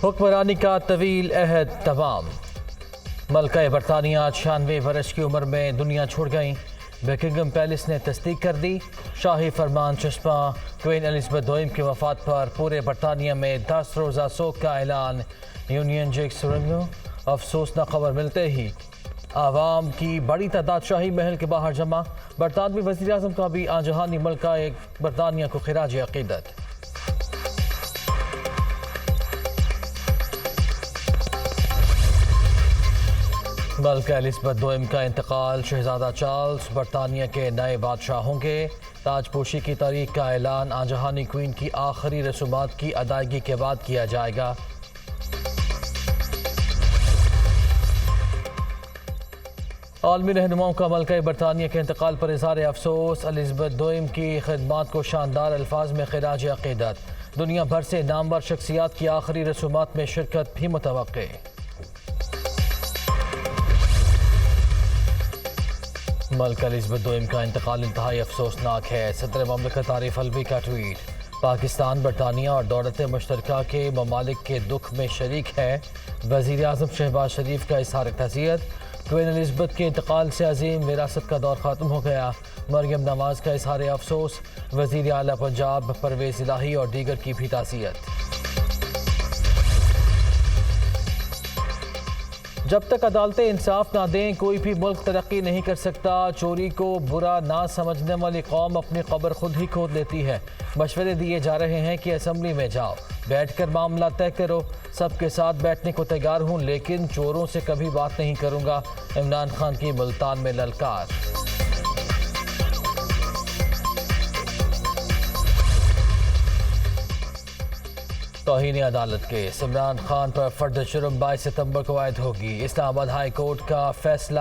حکمرانی کا طویل عہد تمام۔ ملکہ برطانیہ 96 برس کی عمر میں دنیا چھوڑ گئیں۔ بکنگم پیلس نے تصدیق کر دی۔ شاہی فرمان چسپاں کوئین الزبتھ دوئم کی وفات پر پورے برطانیہ میں 10 روزہ سوگ کا اعلان۔ یونین جیک سرنگو افسوسناک خبر ملتے ہی عوام کی بڑی تعداد شاہی محل کے باہر جمع۔ برطانوی وزیر اعظم کا بھی آن جہانی ملکہ برطانیہ کو خراج عقیدت۔ ملکہ الزبتھ دوئم کا انتقال۔ شہزادہ چارلس برطانیہ کے نئے بادشاہ ہوں گے۔ تاج پوشی کی تاریخ کا اعلان آن جہانی کوئین کی آخری رسومات کی ادائیگی کے بعد کیا جائے گا۔ عالمی رہنماؤں کا ملکہ برطانیہ کے انتقال پر اظہار افسوس۔ الزبتھ دوئم کی خدمات کو شاندار الفاظ میں خراج عقیدت۔ دنیا بھر سے نامور شخصیات کی آخری رسومات میں شرکت بھی متوقع۔ ملکہ الزبتھ دوئم کا انتقال انتہائی افسوسناک ہے۔ صدر مملکت عارف الوی کا ٹویٹ۔ پاکستان برطانیہ اور دولت مشترکہ کے ممالک کے دکھ میں شریک ہے۔ وزیر اعظم شہباز شریف کا اظہار تعزیت۔ کوئین الزبتھ کے انتقال سے عظیم وراثت کا دور ختم ہو گیا۔ مریم نواز کا اظہار افسوس۔ وزیر اعلیٰ پنجاب پرویز الہی اور دیگر کی بھی تعزیت۔ جب تک عدالتیں انصاف نہ دیں کوئی بھی ملک ترقی نہیں کر سکتا۔ چوری کو برا نہ سمجھنے والی قوم اپنی قبر خود ہی کھود لیتی ہے۔ مشورے دیے جا رہے ہیں کہ اسمبلی میں جاؤ، بیٹھ کر معاملہ طے کرو۔ سب کے ساتھ بیٹھنے کو تیار ہوں لیکن چوروں سے کبھی بات نہیں کروں گا۔ عمران خان کی ملتان میں للکار۔ توہین عدالت کیس۔ عمران خان پر فرد جرم 22 ستمبر کو عائد ہوگی۔ اسلام آباد ہائی کورٹ کا فیصلہ۔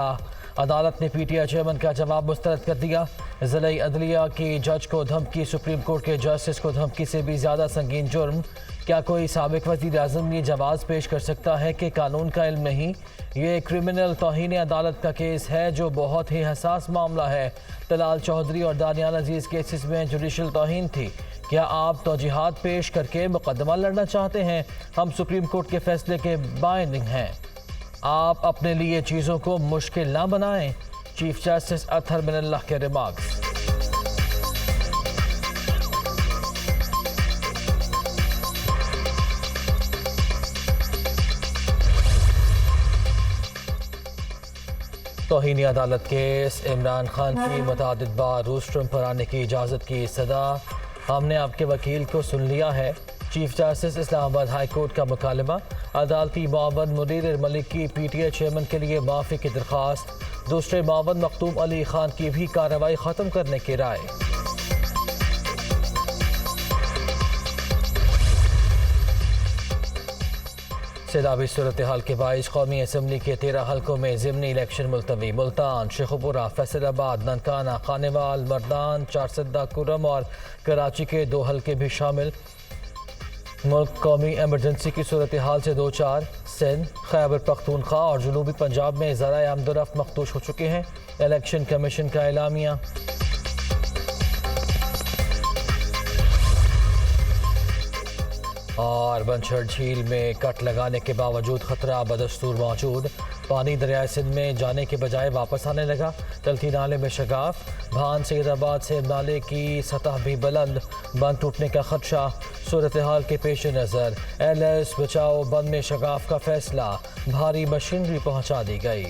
عدالت نے پی ٹی آئی چیئرمین کا جواب مسترد کر دیا۔ ضلعی عدلیہ کی جج کو دھمکی۔ سپریم کورٹ کے جسٹس کو دھمکی سے بھی زیادہ سنگین جرم۔ کیا کوئی سابق وزیر اعظم یہ جواز پیش کر سکتا ہے کہ قانون کا علم نہیں؟ یہ کرمنل توہین عدالت کا کیس ہے جو بہت ہی حساس معاملہ ہے۔ طلال چودھری اور دانیال عزیز کیسز میں جوڈیشل توہین تھی۔ کیا آپ توجیحات پیش کر کے مقدمہ لڑنا چاہتے ہیں؟ ہم سپریم کورٹ کے فیصلے کے بائننگ ہیں۔ آپ اپنے لیے چیزوں کو مشکل نہ بنائیں۔ چیف جسٹس اطہر من اللہ کے ریمارکس۔ توہین عدالت کیس۔ عمران خان کی متعدد بار روسٹرم پر آنے کی اجازت کی صدا۔ ہم نے آپ کے وکیل کو سن لیا ہے۔ چیف جسٹس اسلام آباد ہائی کورٹ کا مکالمہ۔ عدالتی معاون منیر ملک کی پی ٹی آئی چیئرمین کے لیے معافی کی درخواست۔ دوسرے معاون مختوم علی خان کی بھی کارروائی ختم کرنے کی رائے۔ سیلابی صورتحال کے باعث قومی اسمبلی کے 13 حلقوں میں ضمنی الیکشن ملتوی۔ ملتان، شیخوپورہ، فیصل آباد، ننکانہ، خانیوال، مردان، چارسدہ، کرم اور کراچی کے 2 حلقے بھی شامل۔ ملک قومی ایمرجنسی کی صورتحال سے دوچار۔ سندھ، خیبر پختونخوا اور جنوبی پنجاب میں ذرائع آمد و رفت مخدوش ہو چکے ہیں۔ الیکشن کمیشن کا اعلامیہ۔ اور بنچھڑ جھیل میں کٹ لگانے کے باوجود خطرہ بدستور موجود۔ پانی دریائے سندھ میں جانے کے بجائے واپس آنے لگا۔ تلتی نالے میں شگاف۔ بھان سید آباد سے نالے کی سطح بھی بلند۔ بند ٹوٹنے کا خدشہ۔ صورتحال کے پیش نظر ایل ایس بچاؤ بند میں شگاف کا فیصلہ۔ بھاری مشینری پہنچا دی گئی۔